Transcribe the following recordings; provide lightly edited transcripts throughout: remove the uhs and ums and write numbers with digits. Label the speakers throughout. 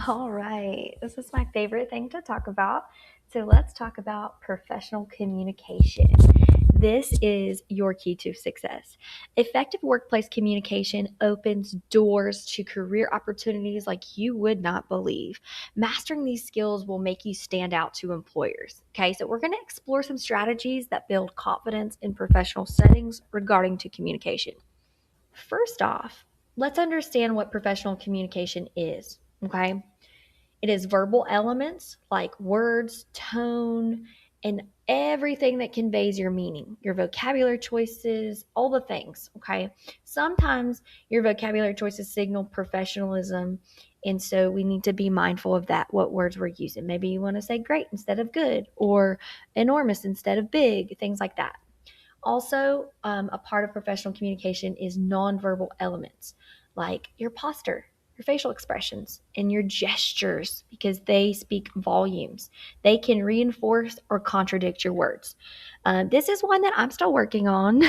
Speaker 1: All right. This is my favorite thing to talk about. So let's talk about professional communication. This is your key to success. Effective workplace communication opens doors to career opportunities like you would not believe. Mastering these skills will make you stand out to employers. Okay, so we're going to explore some strategies that build confidence in professional settings regarding to communication. First off, let's understand what professional communication is. Okay, it is verbal elements like words, tone, and everything that conveys your meaning, your vocabulary choices, all the things. Okay. Sometimes your vocabulary choices signal professionalism. And so we need to be mindful of that, what words we're using. Maybe you want to say great instead of good, or enormous instead of big, things like that. Also, a part of professional communication is nonverbal elements like your posture, your facial expressions, and your gestures because they speak volumes. They can reinforce or contradict your words. This is one that I'm still working on.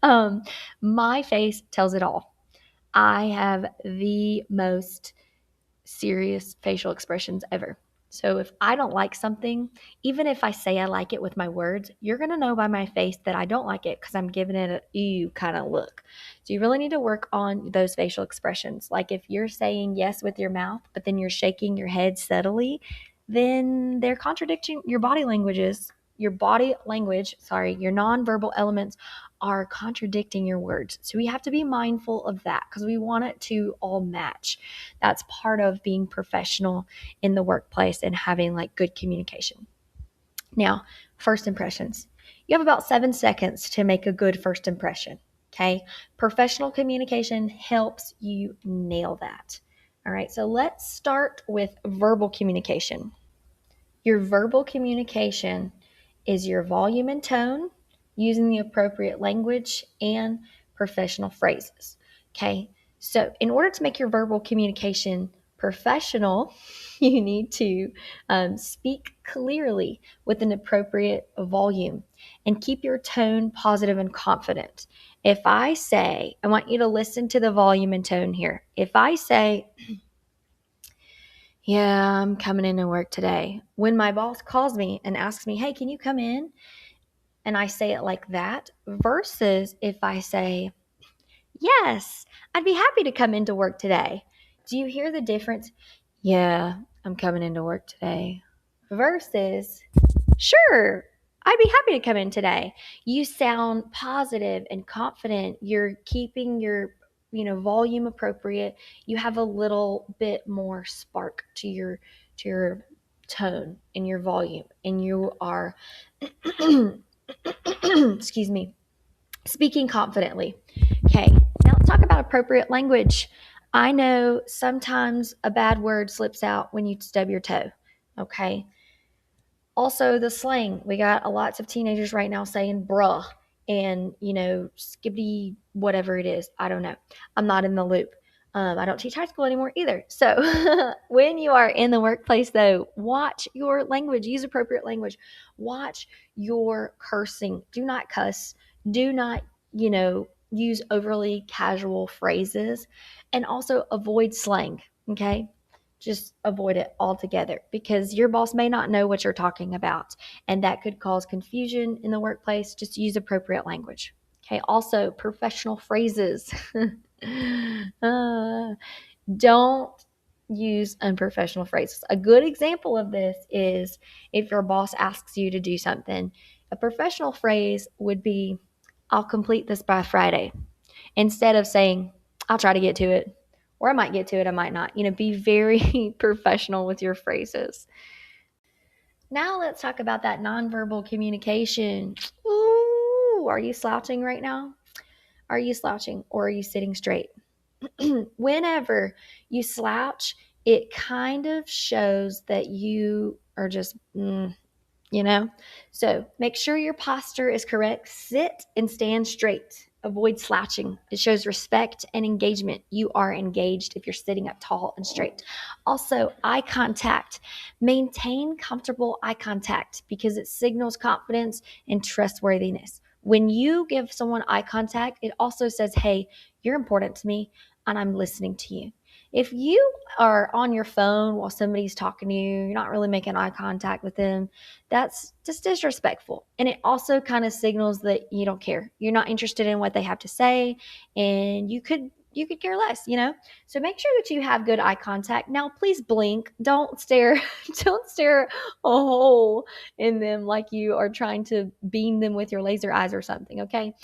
Speaker 1: um, my face tells it all. I have the most serious facial expressions ever. So if I don't like something, even if I say I like it with my words, you're going to know by my face that I don't like it because I'm giving it a ew kind of look. So you really need to work on those facial expressions. Like if you're saying yes with your mouth, but then you're shaking your head subtly, then they're contradicting your body languages. Your body language, your nonverbal elements are contradicting your words. So we have to be mindful of that because we want it to all match. That's part of being professional in the workplace and having like good communication. Now, first impressions. You have about 7 seconds to make a good first impression. Okay. Professional communication helps you nail that. All right. So let's start with verbal communication. Your verbal communication is your volume and tone, using the appropriate language and professional phrases. Okay, so in order to make your verbal communication professional, you need to speak clearly with an appropriate volume and keep your tone positive and confident. If I say, I want you to listen to the volume and tone here. If I say, yeah, I'm coming into work today. When my boss calls me and asks me, hey, can you come in? And I say it like that, versus if I say, yes, I'd be happy to come into work today. Do you hear the difference? Yeah, I'm coming into work today. Versus, sure, I'd be happy to come in today. You sound positive and confident. You're keeping your volume appropriate. You have a little bit more spark to your tone and your volume, and you are excuse me, speaking confidently. Okay, now let's talk about appropriate language. I know sometimes a bad word slips out when you stub your toe. Okay, also, the slang. We got lots of teenagers right now saying bruh and, skibbity, whatever it is. I don't know. I'm not in the loop. I don't teach high school anymore either. So when you are in the workplace, though, watch your language. Use appropriate language. Watch your cursing. Do not cuss. Do not, use overly casual phrases. And also avoid slang. Okay, just avoid it altogether because your boss may not know what you're talking about, and that could cause confusion in the workplace. Just use appropriate language. Okay, also professional phrases. uh, don't use unprofessional phrases. A good example of this is if your boss asks you to do something, a professional phrase would be, I'll complete this by Friday, instead of saying, I'll try to get to it, or I might get to it, I might not. Be very professional with your phrases. Now let's talk about that nonverbal communication. Ooh, are you slouching right now? Are you slouching or are you sitting straight? Whenever you slouch, it kind of shows that you are just, So make sure your posture is correct. Sit and stand straight. Avoid slouching. It shows respect and engagement. You are engaged if you're sitting up tall and straight. Also, eye contact. Maintain comfortable eye contact because it signals confidence and trustworthiness. When you give someone eye contact, it also says, hey, you're important to me and I'm listening to you. If you are on your phone while somebody's talking to you, you're not really making eye contact with them, that's just disrespectful. And it also kind of signals that you don't care. You're not interested in what they have to say, and you could care less, you know? So make sure that you have good eye contact. Now, please blink. Don't stare, don't stare a hole in them like you are trying to beam them with your laser eyes or something, okay?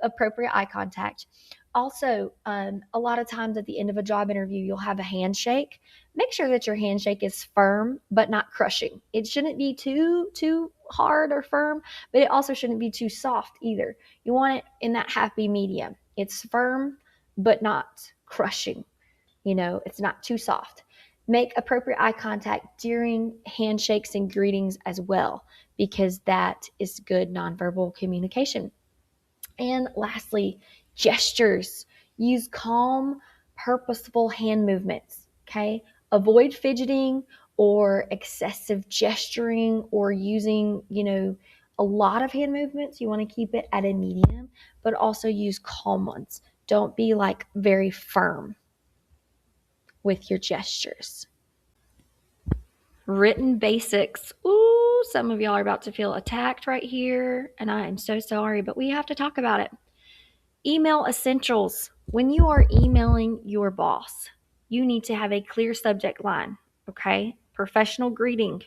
Speaker 1: Appropriate eye contact. Also, a lot of times at the end of a job interview, you'll have a handshake. Make sure that your handshake is firm but not crushing. It shouldn't be too hard or firm, but it also shouldn't be too soft either. You want it in that happy medium. It's firm but not crushing. It's not too soft. Make appropriate eye contact during handshakes and greetings as well, because that is good nonverbal communication. And lastly, gestures. Use calm, purposeful hand movements. Okay. Avoid fidgeting or excessive gesturing or using, a lot of hand movements. You want to keep it at a medium, but also use calm ones. Don't be like very firm with your gestures. Written basics. Ooh, some of y'all are about to feel attacked right here, and I am so sorry, but we have to talk about it. Email essentials. When you are emailing your boss, you need to have a clear subject line, okay? Professional greeting,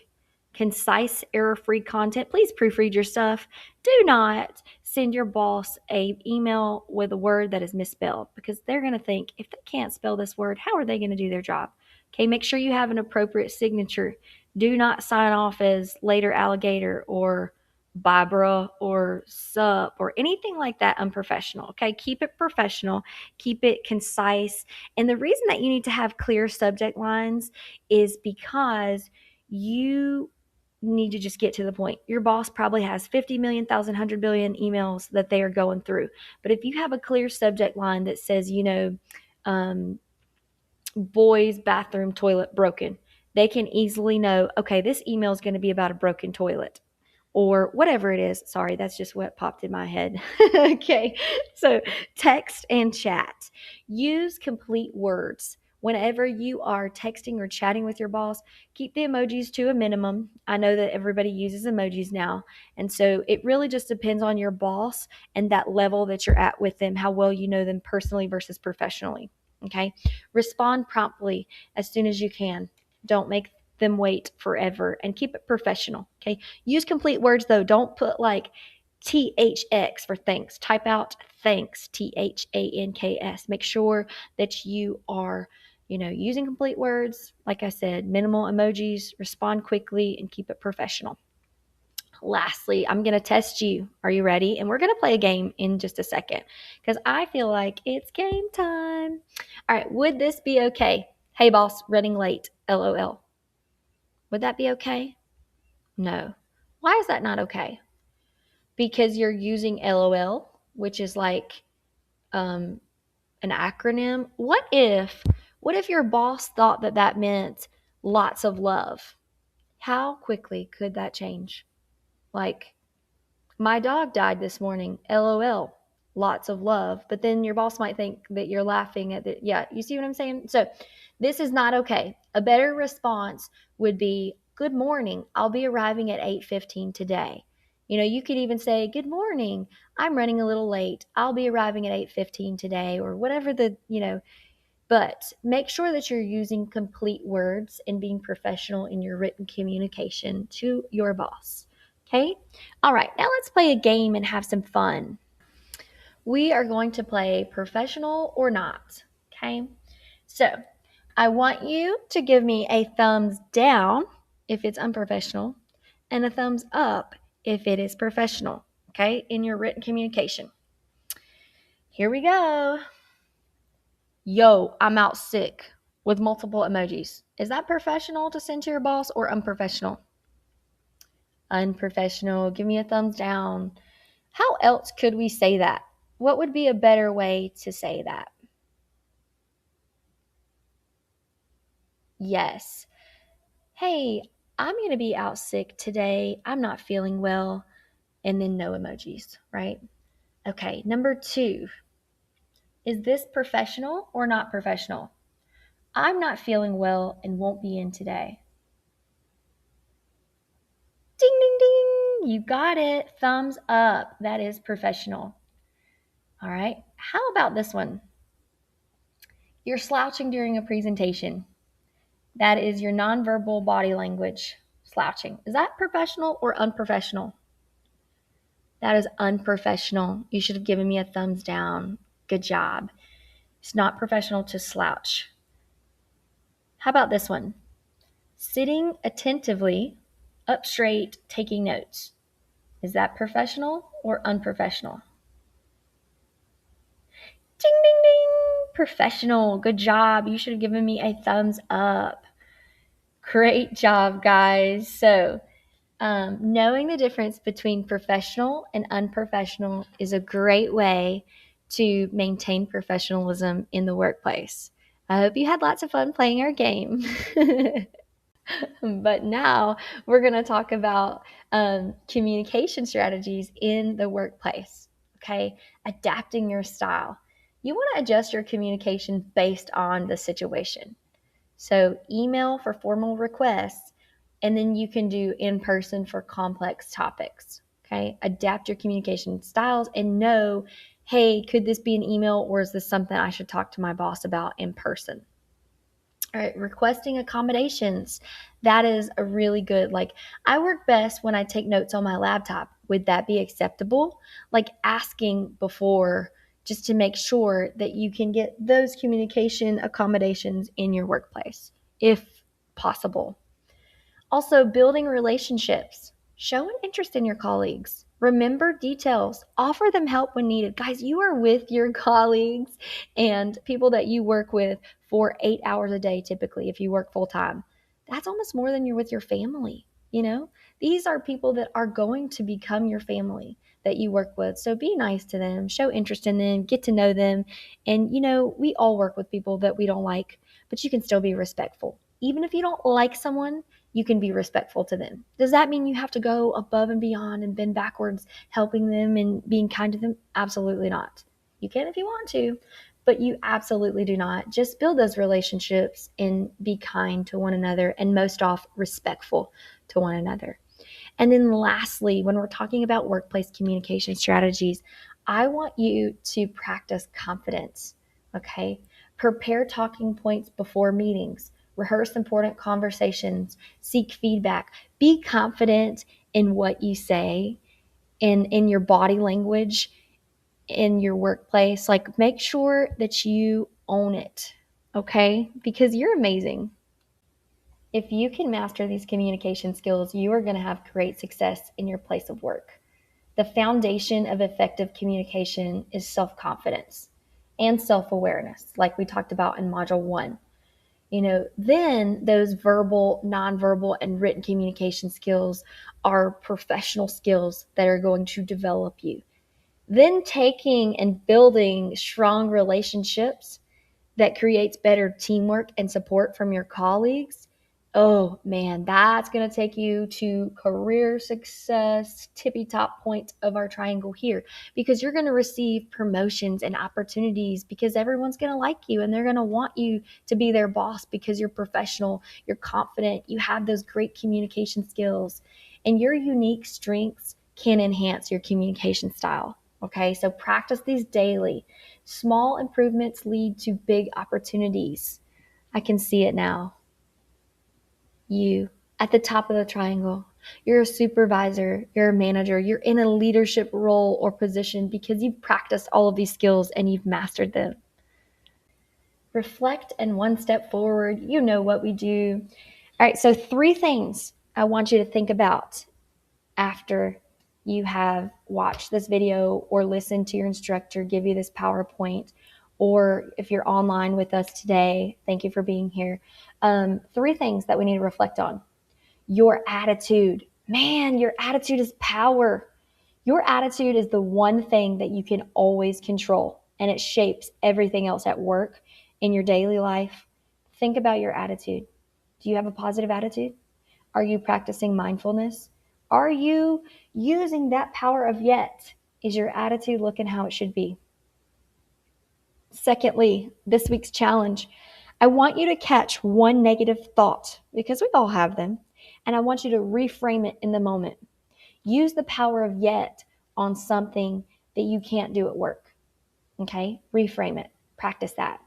Speaker 1: concise, error-free content. Please proofread your stuff. Do not send your boss a email with a word that is misspelled, because they're going to think, if they can't spell this word, how are they going to do their job? Okay, make sure you have an appropriate signature. Do not sign off as later alligator or Barbara or sup or anything like that unprofessional. Okay, keep it professional, keep it concise. And the reason that you need to have clear subject lines is because you need to just get to the point. Your boss probably has 50 million, 1,000, 100 billion emails that they are going through. But if you have a clear subject line that says, boys' bathroom toilet broken, they can easily know, okay, this email is going to be about a broken toilet or whatever it is. Sorry, that's just what popped in my head. Okay, so text and chat. Use complete words. Whenever you are texting or chatting with your boss, keep the emojis to a minimum. I know that everybody uses emojis now, and so it really just depends on your boss and that level that you're at with them, how well you know them personally versus professionally. Okay, respond promptly as soon as you can. Don't make them wait forever, and keep it professional. Okay, use complete words though. Don't put like THX for thanks. Type out thanks, THANKS. Make sure that you are, using complete words. Like I said, minimal emojis, respond quickly, and keep it professional. Lastly, I'm going to test you. Are you ready? And we're going to play a game in just a second because I feel like it's game time. All right, would this be okay? Hey, boss, running late. LOL. Would that be okay? No. Why is that not okay? Because you're using LOL, which is like an acronym. What if your boss thought that that meant lots of love? How quickly could that change? Like, my dog died this morning. LOL. Lots of love. But then your boss might think that you're laughing at it. Yeah, you see what I'm saying? So this is not okay. A better response would be, good morning. I'll be arriving at 8:15 today. You could even say, good morning. I'm running a little late. I'll be arriving at 8:15 today, or whatever but make sure that you're using complete words and being professional in your written communication to your boss. Okay? All right, now let's play a game and have some fun. We are going to play professional or not. Okay? So I want you to give me a thumbs down if it's unprofessional and a thumbs up if it is professional. Okay? In your written communication. Here we go. Yo, I'm out sick, with multiple emojis. Is that professional to send to your boss or unprofessional? Unprofessional. Give me a thumbs down. How else could we say that? What would be a better way to say that? Yes. Hey, I'm going to be out sick today. I'm not feeling well. And then no emojis, right? Okay, number 2. Is this professional or not professional? I'm not feeling well and won't be in today. Ding, ding, ding. You got it. Thumbs up. That is professional. All right. How about this one? You're slouching during a presentation. That is your nonverbal body language slouching. Is that professional or unprofessional? That is unprofessional. You should have given me a thumbs down. Good job. It's not professional to slouch. How about this one? Sitting attentively, up straight, taking notes. Is that professional or unprofessional? Ding, ding, ding. Professional. Good job. You should have given me a thumbs up. Great job, guys. So, knowing the difference between professional and unprofessional is a great way to maintain professionalism in the workplace. I hope you had lots of fun playing our game. But now we're going to talk about communication strategies in the workplace. Okay, adapting your style. You want to adjust your communication based on the situation. So, email for formal requests, and then you can do in person for complex topics. Okay, adapt your communication styles and know, hey, could this be an email or is this something I should talk to my boss about in person? All right, requesting accommodations. That is a really good, like, I work best when I take notes on my laptop. Would that be acceptable? Like asking before just to make sure that you can get those communication accommodations in your workplace if possible. Also, building relationships. Show an interest in your colleagues. Remember details. Offer them help when needed. Guys, you are with your colleagues and people that you work with for 8 hours a day, typically, if you work full time. That's almost more than you're with your family. These are people that are going to become your family that you work with. So be nice to them, show interest in them, get to know them. And, we all work with people that we don't like, but you can still be respectful. Even if you don't like someone, you can be respectful to them. Does that mean you have to go above and beyond and bend backwards helping them and being kind to them? Absolutely not. You can if you want to, but you absolutely do not. Just build those relationships and be kind to one another, and most off respectful to one another. And then lastly, when we're talking about workplace communication strategies, I want you to practice confidence. Okay? Prepare talking points before meetings. Rehearse important conversations, seek feedback, be confident in what you say, in your body language, in your workplace. Like, make sure that you own it, okay? Because you're amazing. If you can master these communication skills, you are going to have great success in your place of work. The foundation of effective communication is self-confidence and self-awareness, like we talked about in Module 1. Then those verbal, nonverbal, and written communication skills are professional skills that are going to develop you. Then taking and building strong relationships that creates better teamwork and support from your colleagues. Oh man, that's going to take you to career success, tippy top point of our triangle here, because you're going to receive promotions and opportunities because everyone's going to like you and they're going to want you to be their boss because you're professional, you're confident, you have those great communication skills, and your unique strengths can enhance your communication style. Okay, so practice these daily. Small improvements lead to big opportunities. I can see it now. You at the top of the triangle. You're a supervisor, you're a manager, you're in a leadership role or position because you've practiced all of these skills and you've mastered them. Reflect and one step forward. You know what we do. All right, so 3 things I want you to think about after you have watched this video or listened to your instructor give you this PowerPoint, or if you're online with us today, thank you for being here. 3 things that we need to reflect on. Your attitude. Man, your attitude is power. Your attitude is the one thing that you can always control, and it shapes everything else at work, in your daily life. Think about your attitude. Do you have a positive attitude? Are you practicing mindfulness? Are you using that power of yet? Is your attitude looking how it should be? Secondly, this week's challenge. I want you to catch one negative thought, because we all have them, and I want you to reframe it in the moment. Use the power of yet on something that you can't do at work. Okay? Reframe it. Practice that.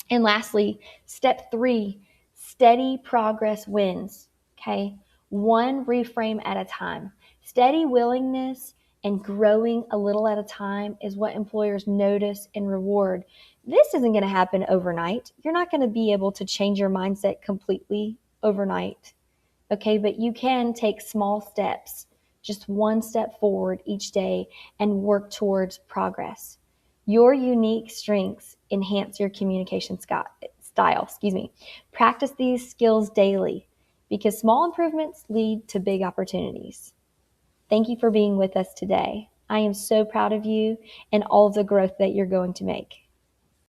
Speaker 1: And lastly, step 3, steady progress wins. Okay? One reframe at a time. Steady willingness and growing a little at a time is what employers notice and reward. This isn't going to happen overnight. You're not going to be able to change your mindset completely overnight. Okay, but you can take small steps, just one step forward each day, and work towards progress. Your unique strengths enhance your communication style. Practice these skills daily, because small improvements lead to big opportunities. Thank you for being with us today. I am so proud of you and all of the growth that you're going to make.